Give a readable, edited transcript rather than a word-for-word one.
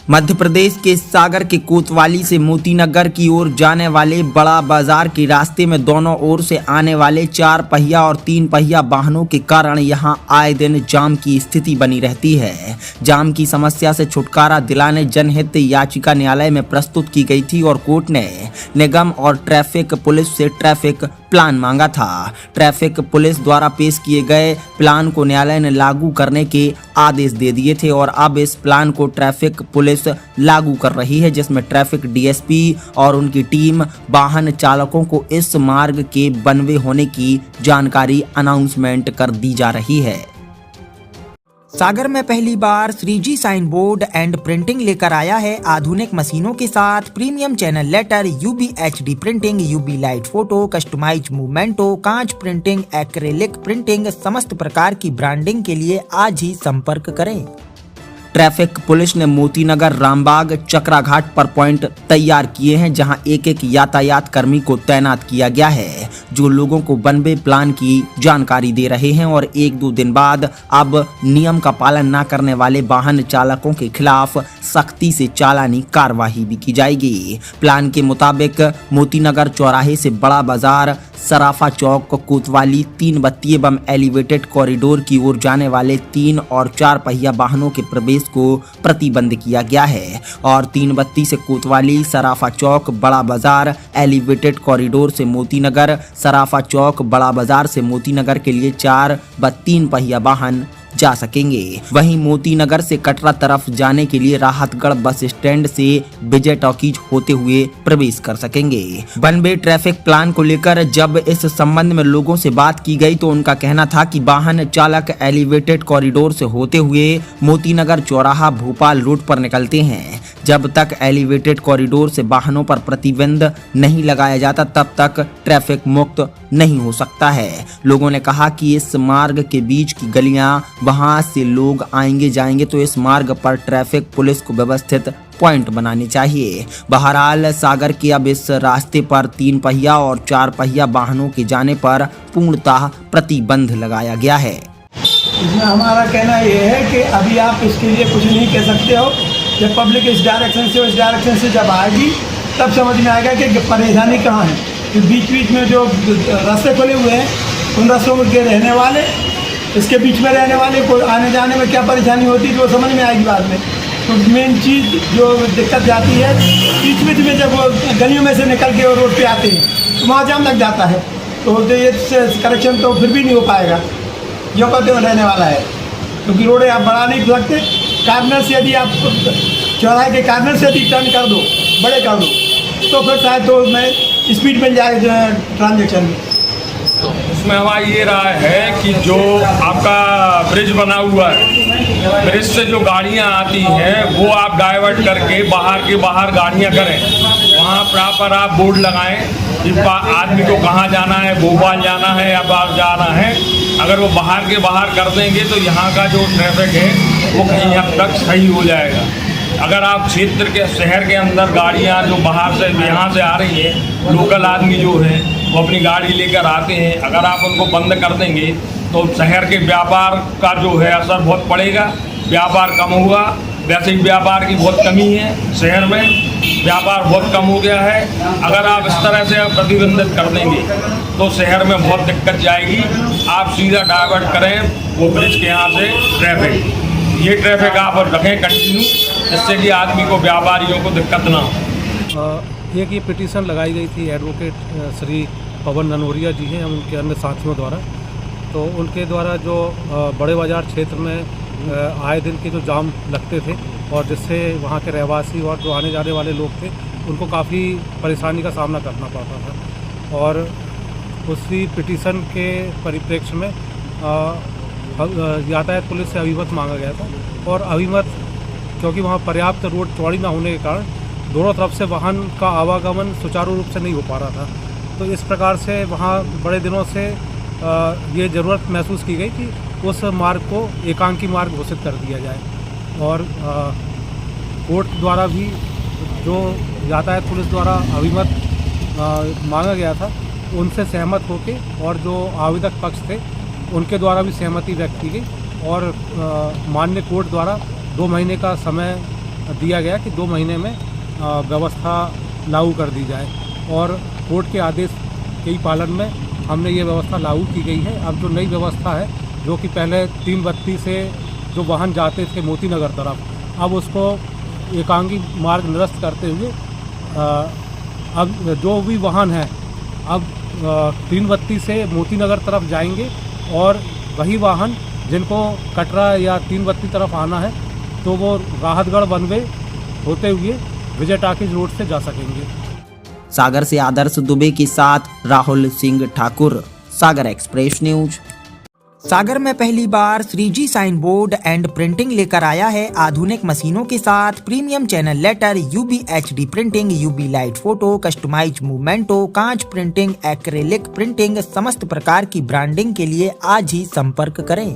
मध्य प्रदेश के सागर के कोतवाली से मोतीनगर की ओर जाने वाले बड़ा बाजार के रास्ते में दोनों ओर से आने वाले 4 पहिया और 3 पहिया वाहनों के कारण यहां आए दिन जाम की स्थिति बनी रहती है। जाम की समस्या से छुटकारा दिलाने जनहित याचिका न्यायालय में प्रस्तुत की गई थी और कोर्ट ने निगम और ट्रैफिक पुलिस से ट्रैफिक प्लान मांगा था। ट्रैफिक पुलिस द्वारा पेश किए गए प्लान को न्यायालय ने लागू करने के आदेश दे दिए थे और अब इस प्लान को ट्रैफिक पुलिस लागू कर रही है, जिसमें ट्रैफिक डीएसपी और उनकी टीम वाहन चालकों को इस मार्ग के बनवे होने की जानकारी अनाउंसमेंट कर दी जा रही है। सागर में पहली बार 3G sign board and printing लेकर आया है। आधुनिक मशीनों के साथ premium channel letter, UV HD printing, UV light photo, customize memento, कांच प्रिंटिंग, एक्रेलिक प्रिंटिंग, समस्त प्रकार की ब्रांडिंग के लिए आज ही संपर्क करें। ट्रैफिक पुलिस ने मोतीनगर, रामबाग, चक्राघाट पर पॉइंट तैयार किए हैं, जहां एक एक यातायात कर्मी को तैनात किया गया है, जो लोगों को बनवे प्लान की जानकारी दे रहे हैं और 1-2 दिन बाद अब नियम का पालन न करने वाले वाहन चालकों के खिलाफ सख्ती से चालानी कार्रवाई भी की जाएगी। प्लान के मुताबिक मोतीनगर चौराहे से बड़ा बाजार, सराफा चौक, कोतवाली, 3 बत्ती एवं एलिवेटेड कॉरिडोर की ओर जाने वाले 3 और 4 पहिया वाहनों के प्रवेश को प्रतिबंध किया गया है और 3 बत्ती से कोतवाली, सराफा चौक, बड़ा बाजार, एलिवेटेड कॉरिडोर से मोतीनगर, सराफा चौक, बड़ा बाजार से मोतीनगर के लिए 4 व 3 पहिया वाहन जा सकेंगे। वहीं मोतीनगर से कटरा तरफ जाने के लिए राहतगढ़ बस स्टैंड से विजय टॉकीज होते हुए प्रवेश कर सकेंगे। बनवे ट्रैफिक प्लान को लेकर जब इस संबंध में लोगों से बात की गई तो उनका कहना था कि वाहन चालक एलिवेटेड कॉरिडोर से होते हुए मोतीनगर चौराहा भोपाल रोड पर निकलते हैं। जब तक एलिवेटेड कॉरिडोर से वाहनों पर प्रतिबंध नहीं लगाया जाता तब तक ट्रैफिक मुक्त नहीं हो सकता है। लोगों ने कहा कि इस मार्ग के बीच की गलियां, वहां से लोग आएंगे जाएंगे, तो इस मार्ग पर ट्रैफिक पुलिस को व्यवस्थित पॉइंट बनाने चाहिए। बहरहाल सागर के अब इस रास्ते पर 3 पहिया और 4 पहिया वाहनों के जाने पर पूर्णतः प्रतिबंध लगाया गया है। इसमें हमारा कहना यह है कि अभी आप इसके लिए कुछ नहीं कह सकते हो। जब पब्लिक इस डायरेक्शन से उस डायरेक्शन से जब आएगी तब समझ में आएगा कि परेशानी कहाँ है। तो बीच बीच में जो रास्ते खुले हुए हैं उन रास्तों के रहने वाले, इसके बीच में रहने वाले को आने जाने में क्या परेशानी होती है तो वो समझ में आएगी बाद में। तो मेन चीज़ जो दिक्कत जाती है बीच बीच में जब वो गलियों में से निकल के रोड पे आते हैं तो वहाँ जाम लग जाता है। तो ये करेक्शन तो फिर भी नहीं हो पाएगा जो कहते हुए रहने वाला है, क्योंकि रोडें आप बढ़ा नहीं सकते। कार्नर से यदि आप चौराहे के कार्नर से यदि टर्न कर दो, बड़े कर दो, तो फिर शायद तो उसमें स्पीड मिल जाए ट्रांजेक्शन में। इसमें हमारी ये राय है कि जो आपका ब्रिज बना हुआ है, ब्रिज से जो गाड़ियां आती हैं वो आप डाइवर्ट करके बाहर के बाहर गाड़ियां करें। वहाँ प्रॉपर आप बोर्ड लगाएं कि आदमी को कहाँ जाना है, भोपाल जाना है या बाहर जाना है। अगर वो बाहर के बाहर कर देंगे तो यहाँ का जो ट्रैफिक है वो कहीं हद तक सही हो जाएगा। अगर आप क्षेत्र के शहर के अंदर गाड़ियाँ जो बाहर से यहाँ से आ रही हैं, लोकल आदमी जो है वो अपनी गाड़ी लेकर आते हैं, अगर आप उनको बंद कर देंगे तो शहर के व्यापार का जो है असर बहुत पड़ेगा। व्यापार कम हुआ, वैसे ही व्यापार की बहुत कमी है शहर में, व्यापार बहुत कम हो गया है। अगर आप इस तरह से प्रतिबंधित कर देंगे तो शहर में बहुत दिक्कत जाएगी। आप सीधा डाइवर्ट करें वो ब्रिज के यहाँ से ट्रैफिक, ये ट्रैफिक आप रखें कंटिन्यू, जिससे कि आदमी को, व्यापारियों को दिक्कत ना हो। एक ये पिटीशन लगाई गई थी एडवोकेट श्री पवन ननोरिया जी हैं, उनके अन्य साथियों द्वारा। तो उनके द्वारा जो बड़े बाज़ार क्षेत्र में आए दिन के जो जाम लगते थे और जिससे वहाँ के रहवासी और जो आने जाने वाले लोग थे उनको काफ़ी परेशानी का सामना करना पड़ता था। और उसी पिटीशन के परिप्रेक्ष्य में यातायात पुलिस से अभिमत मांगा गया था और अभिमत, क्योंकि वहाँ पर्याप्त रोड चौड़ी ना होने के कारण दोनों तरफ से वाहन का आवागमन सुचारू रूप से नहीं हो पा रहा था। तो इस प्रकार से वहाँ बड़े दिनों से ये ज़रूरत महसूस की गई कि उस मार्ग को एकांकी मार्ग घोषित कर दिया जाए। और कोर्ट द्वारा भी जो यातायात पुलिस द्वारा अभिमत मांगा गया था उनसे सहमत होके और जो आवेदक पक्ष थे उनके द्वारा भी सहमति व्यक्त की गई और माननीय कोर्ट द्वारा 2 महीने का समय दिया गया कि 2 महीने में व्यवस्था लागू कर दी जाए, और कोर्ट के आदेश के ही पालन में हमने ये व्यवस्था लागू की गई है। अब जो नई व्यवस्था है, जो कि पहले 3 बत्ती से जो वाहन जाते थे मोती नगर तरफ, अब उसको एकांगी मार्ग निरस्त करते हुए अब जो भी वाहन है अब 3 बत्ती से मोती नगर तरफ जाएंगे, और वही वाहन जिनको कटरा या 3 बत्ती तरफ आना है तो वो राहतगढ़ वन वे होते हुए विजय टाकीज रोड से जा सकेंगे। सागर से आदर्श दुबे के साथ राहुल सिंह ठाकुर, सागर एक्सप्रेस न्यूज। सागर में पहली बार 3G sign board and printing लेकर आया है आधुनिक मशीनों के साथ premium channel letter, UV HD printing, UV light photo, customize memento, कांच प्रिंटिंग, एक्रेलिक प्रिंटिंग, समस्त प्रकार की ब्रांडिंग के लिए आज ही संपर्क करें।